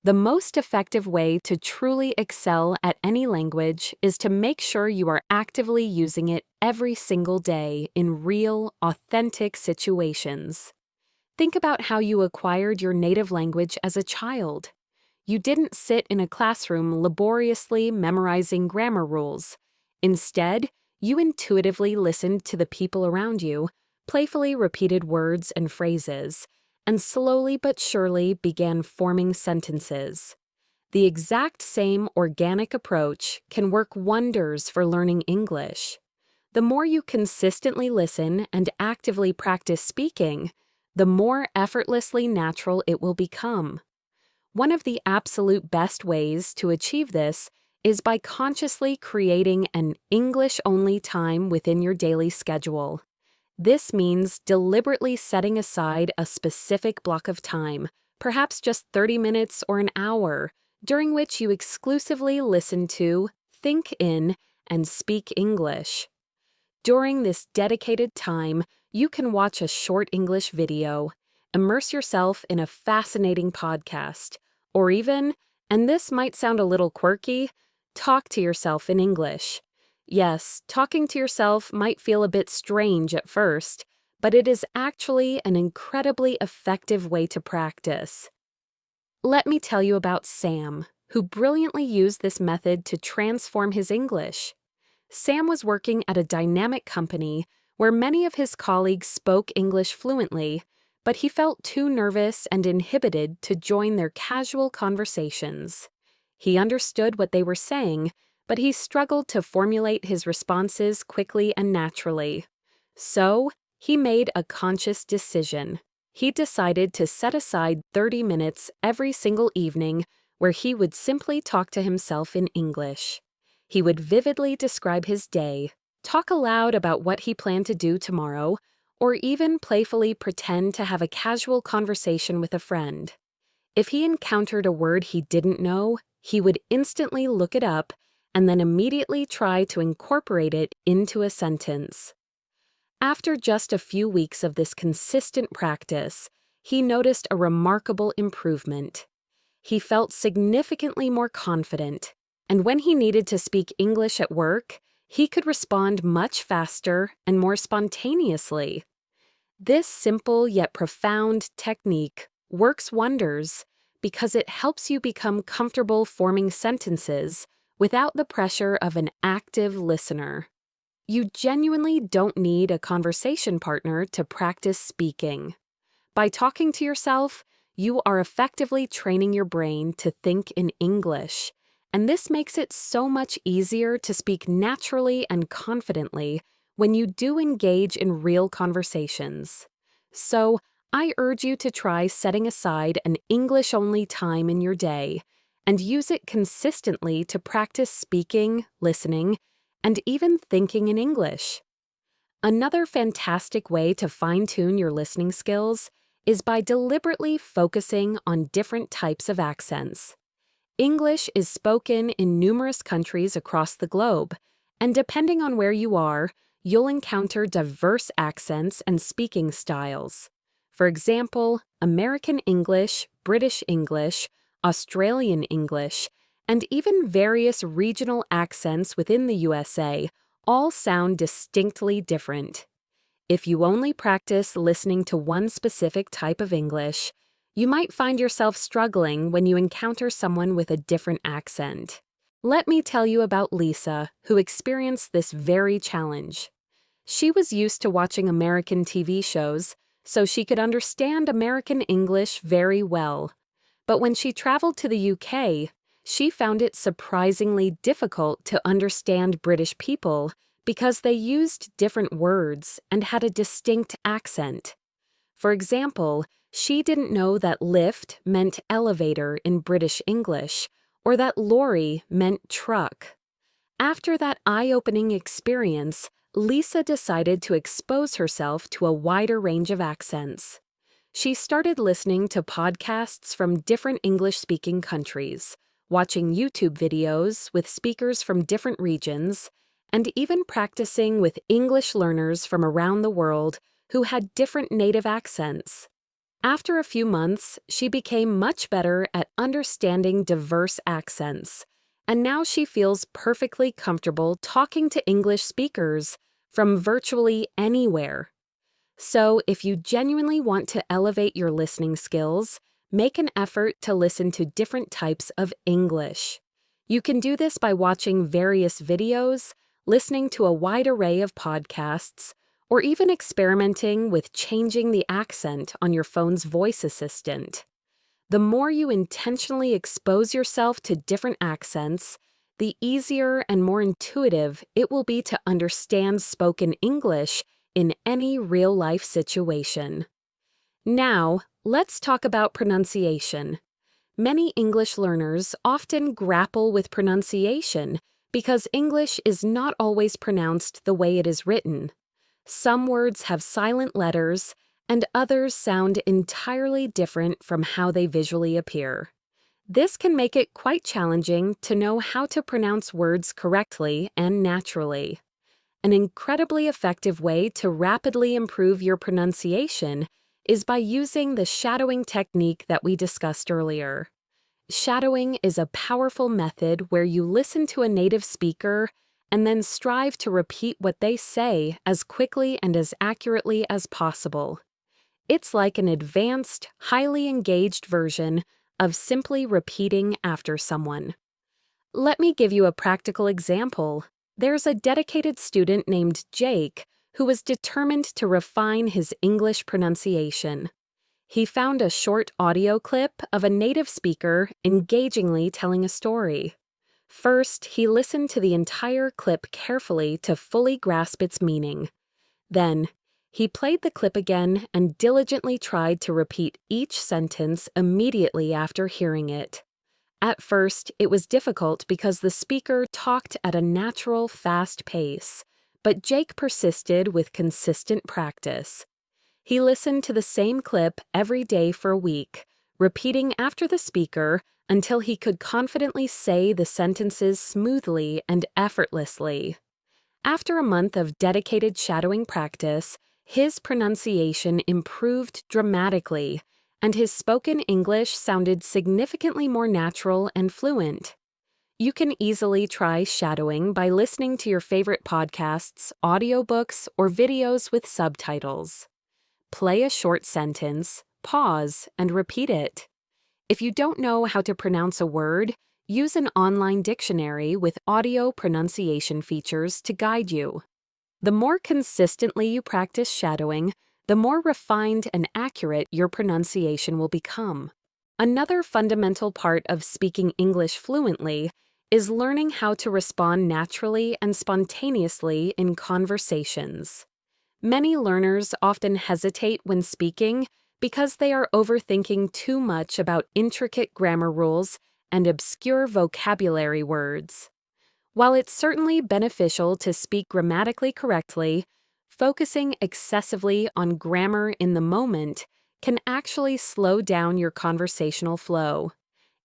The most effective way to truly excel at any language is to make sure you are actively using it every single day in real, authentic situations. Think about how you acquired your native language as a child. You didn't sit in a classroom laboriously memorizing grammar rules. Instead, you intuitively listened to the people around you, playfully repeated words and phrases, and slowly but surely began forming sentences. The exact same organic approach can work wonders for learning English. The more you consistently listen and actively practice speaking, the more effortlessly natural it will become. One of the absolute best ways to achieve this is by consciously creating an English-only time within your daily schedule. This means deliberately setting aside a specific block of time, perhaps just 30 minutes or an hour, during which you exclusively listen to, think in, and speak English. During this dedicated time, you can watch a short English video, immerse yourself in a fascinating podcast, or even, and this might sound a little quirky, talk to yourself in English. Yes, talking to yourself might feel a bit strange at first, but it is actually an incredibly effective way to practice. Let me tell you about Sam, who brilliantly used this method to transform his English. Sam was working at a dynamic company where many of his colleagues spoke English fluently, but he felt too nervous and inhibited to join their casual conversations. He understood what they were saying, but he struggled to formulate his responses quickly and naturally. So, he made a conscious decision. He decided to set aside 30 minutes every single evening where he would simply talk to himself in English. He would vividly describe his day, talk aloud about what he planned to do tomorrow, or even playfully pretend to have a casual conversation with a friend. If he encountered a word he didn't know, he would instantly look it up and then immediately try to incorporate it into a sentence. After just a few weeks of this consistent practice, he noticed a remarkable improvement. He felt significantly more confident, and when he needed to speak English at work, he could respond much faster and more spontaneously. This simple yet profound technique works wonders because it helps you become comfortable forming sentences without the pressure of an active listener. You genuinely don't need a conversation partner to practice speaking. By talking to yourself, you are effectively training your brain to think in English, and this makes it so much easier to speak naturally and confidently when you do engage in real conversations. So, I urge you to try setting aside an English-only time in your day and use it consistently to practice speaking, listening, and even thinking in English. Another fantastic way to fine-tune your listening skills is by deliberately focusing on different types of accents. English is spoken in numerous countries across the globe, and depending on where you are, you'll encounter diverse accents and speaking styles. For example, American English, British English, Australian English, and even various regional accents within the USA all sound distinctly different. If you only practice listening to one specific type of English, you might find yourself struggling when you encounter someone with a different accent. Let me tell you about Lisa, who experienced this very challenge. She was used to watching American TV shows, so she could understand American English very well. But when she traveled to the UK, she found it surprisingly difficult to understand British people because they used different words and had a distinct accent. For example, she didn't know that lift meant elevator in British English, or that lorry meant truck. After that eye-opening experience, Lisa decided to expose herself to a wider range of accents. She started listening to podcasts from different English-speaking countries, watching YouTube videos with speakers from different regions, and even practicing with English learners from around the world who had different native accents. After a few months, she became much better at understanding diverse accents, and now she feels perfectly comfortable talking to English speakers from virtually anywhere. So, if you genuinely want to elevate your listening skills, make an effort to listen to different types of English. You can do this by watching various videos, listening to a wide array of podcasts, or even experimenting with changing the accent on your phone's voice assistant. The more you intentionally expose yourself to different accents, the easier and more intuitive it will be to understand spoken English in any real-life situation. Now, let's talk about pronunciation. Many English learners often grapple with pronunciation because English is not always pronounced the way it is written. Some words have silent letters, and others sound entirely different from how they visually appear. This can make it quite challenging to know how to pronounce words correctly and naturally. An incredibly effective way to rapidly improve your pronunciation is by using the shadowing technique that we discussed earlier. Shadowing is a powerful method where you listen to a native speaker and then strive to repeat what they say as quickly and as accurately as possible. It's like an advanced, highly engaged version of simply repeating after someone. Let me give you a practical example. There's a dedicated student named Jake who was determined to refine his English pronunciation. He found a short audio clip of a native speaker engagingly telling a story. First, he listened to the entire clip carefully to fully grasp its meaning. Then, he played the clip again and diligently tried to repeat each sentence immediately after hearing it. At first, it was difficult because the speaker talked at a natural, fast pace, but Jake persisted with consistent practice. He listened to the same clip every day for a week, repeating after the speaker until he could confidently say the sentences smoothly and effortlessly. After a month of dedicated shadowing practice, his pronunciation improved dramatically, and his spoken English sounded significantly more natural and fluent. You can easily try shadowing by listening to your favorite podcasts, audiobooks, or videos with subtitles. Play a short sentence, pause, and repeat it. If you don't know how to pronounce a word, use an online dictionary with audio pronunciation features to guide you. The more consistently you practice shadowing, the more refined and accurate your pronunciation will become. Another fundamental part of speaking English fluently is learning how to respond naturally and spontaneously in conversations. Many learners often hesitate when speaking because they are overthinking too much about intricate grammar rules and obscure vocabulary words. While it's certainly beneficial to speak grammatically correctly, focusing excessively on grammar in the moment can actually slow down your conversational flow.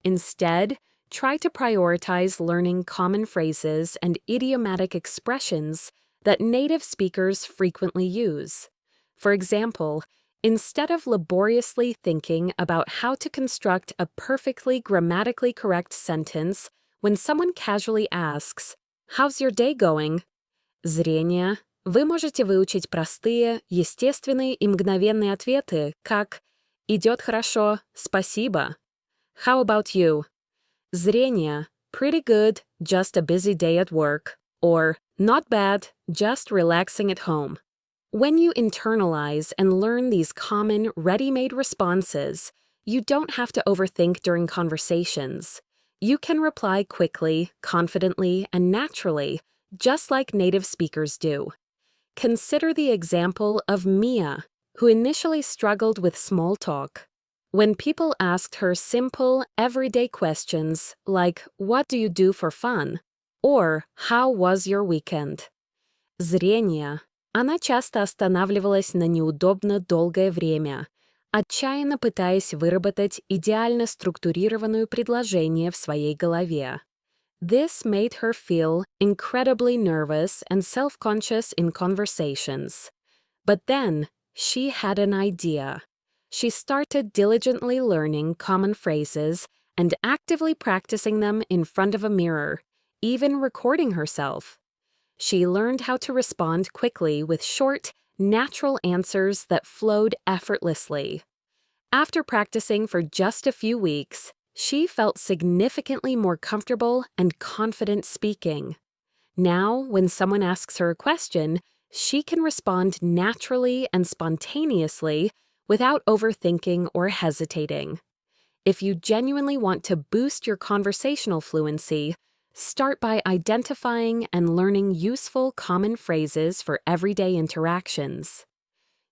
Instead, try to prioritize learning common phrases and idiomatic expressions that native speakers frequently use. For example, instead of laboriously thinking about how to construct a perfectly grammatically correct sentence when someone casually asks, "How's your day going?" Зрение. Вы можете выучить простые, естественные и мгновенные ответы, как «Идет хорошо, спасибо». How about you? Зрение. Pretty good, just a busy day at work. Or not bad, just relaxing at home. When you internalize and learn these common, ready-made responses, you don't have to overthink during conversations. You can reply quickly, confidently, and naturally, just like native speakers do. Consider the example of Mia, who initially struggled with small talk. When people asked her simple, everyday questions like, "What do you do for fun?" or "How was your weekend?" Зрение. Она часто останавливалась на неудобно долгое время, отчаянно пытаясь выработать идеально структурированное предложение в своей голове. This made her feel incredibly nervous and self-conscious in conversations. But then, she had an idea. She started diligently learning common phrases and actively practicing them in front of a mirror, even recording herself. She learned how to respond quickly with short, natural answers that flowed effortlessly. After practicing for just a few weeks, she felt significantly more comfortable and confident speaking. Now, when someone asks her a question, she can respond naturally and spontaneously without overthinking or hesitating. If you genuinely want to boost your conversational fluency, start by identifying and learning useful common phrases for everyday interactions.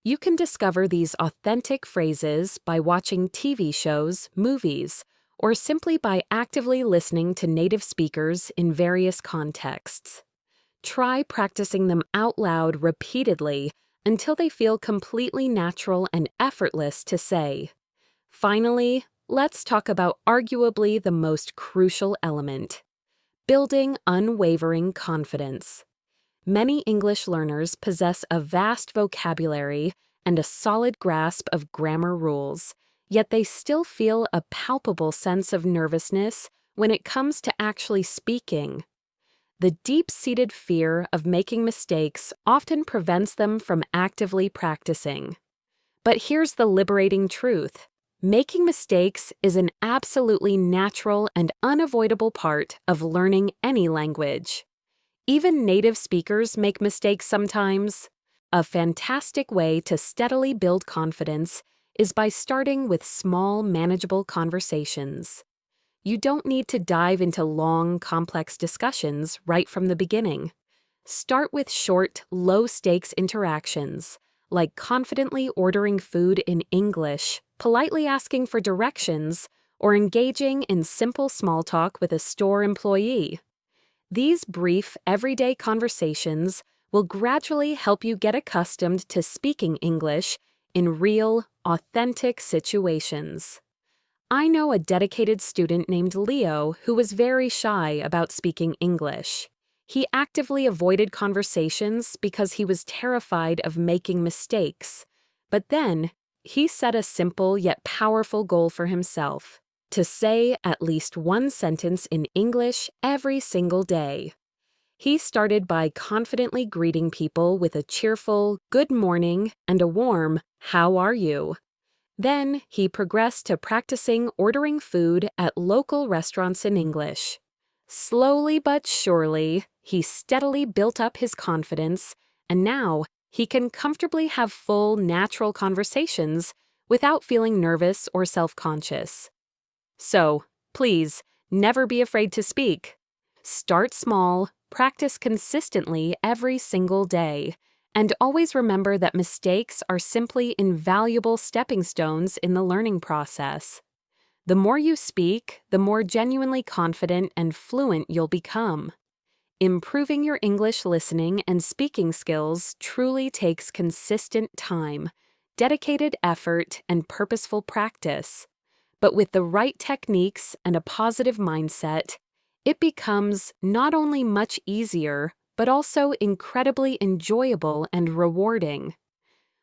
You can discover these authentic phrases by watching TV shows, movies, or simply by actively listening to native speakers in various contexts. Try practicing them out loud repeatedly until they feel completely natural and effortless to say. Finally, let's talk about arguably the most crucial element: building unwavering confidence. Many English learners possess a vast vocabulary and a solid grasp of grammar rules, yet they still feel a palpable sense of nervousness when it comes to actually speaking. The deep-seated fear of making mistakes often prevents them from actively practicing. But here's the liberating truth. Making mistakes is an absolutely natural and unavoidable part of learning any language. Even native speakers make mistakes sometimes. A fantastic way to steadily build confidence is by starting with small, manageable conversations. You don't need to dive into long, complex discussions right from the beginning. Start with short, low-stakes interactions, like confidently ordering food in English, politely asking for directions, or engaging in simple small talk with a store employee. These brief, everyday conversations will gradually help you get accustomed to speaking English in real, authentic situations. I know a dedicated student named Leo who was very shy about speaking English. He actively avoided conversations because he was terrified of making mistakes. But then, he set a simple yet powerful goal for himself: to say at least one sentence in English every single day. He started by confidently greeting people with a cheerful "good morning" and a warm "how are you?" Then he progressed to practicing ordering food at local restaurants in English. Slowly but surely, he steadily built up his confidence, and now he can comfortably have full, natural conversations without feeling nervous or self-conscious. So, please, never be afraid to speak. Start small, practice consistently every single day, and always remember that mistakes are simply invaluable stepping stones in the learning process. The more you speak, the more genuinely confident and fluent you'll become. Improving your English listening and speaking skills truly takes consistent time, dedicated effort, and purposeful practice. But with the right techniques and a positive mindset, it becomes not only much easier, but also incredibly enjoyable and rewarding.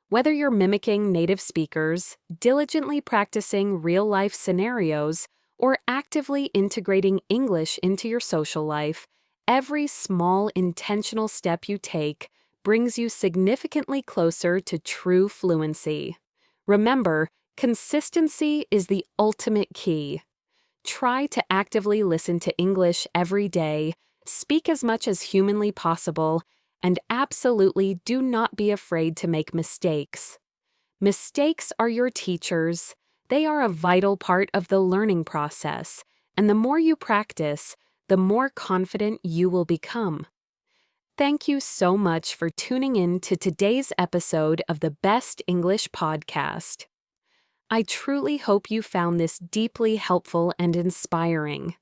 Whether you're mimicking native speakers, diligently practicing real-life scenarios, or actively integrating English into your social life, every small intentional step you take brings you significantly closer to true fluency. Remember, consistency is the ultimate key. Try to actively listen to English every day, speak as much as humanly possible, and absolutely do not be afraid to make mistakes. Mistakes are your teachers. They are a vital part of the learning process, and the more you practice, the more confident you will become. Thank you so much for tuning in to today's episode of the Best English Podcast. I truly hope you found this deeply helpful and inspiring.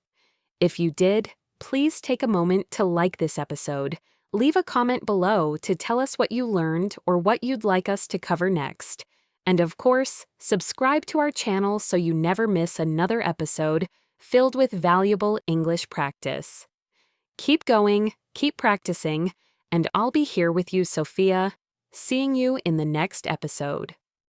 If you did, please take a moment to like this episode. Leave a comment below to tell us what you learned or what you'd like us to cover next. And of course, subscribe to our channel so you never miss another episode filled with valuable English practice. Keep going, keep practicing, and I'll be here with you, Sophia, seeing you in the next episode.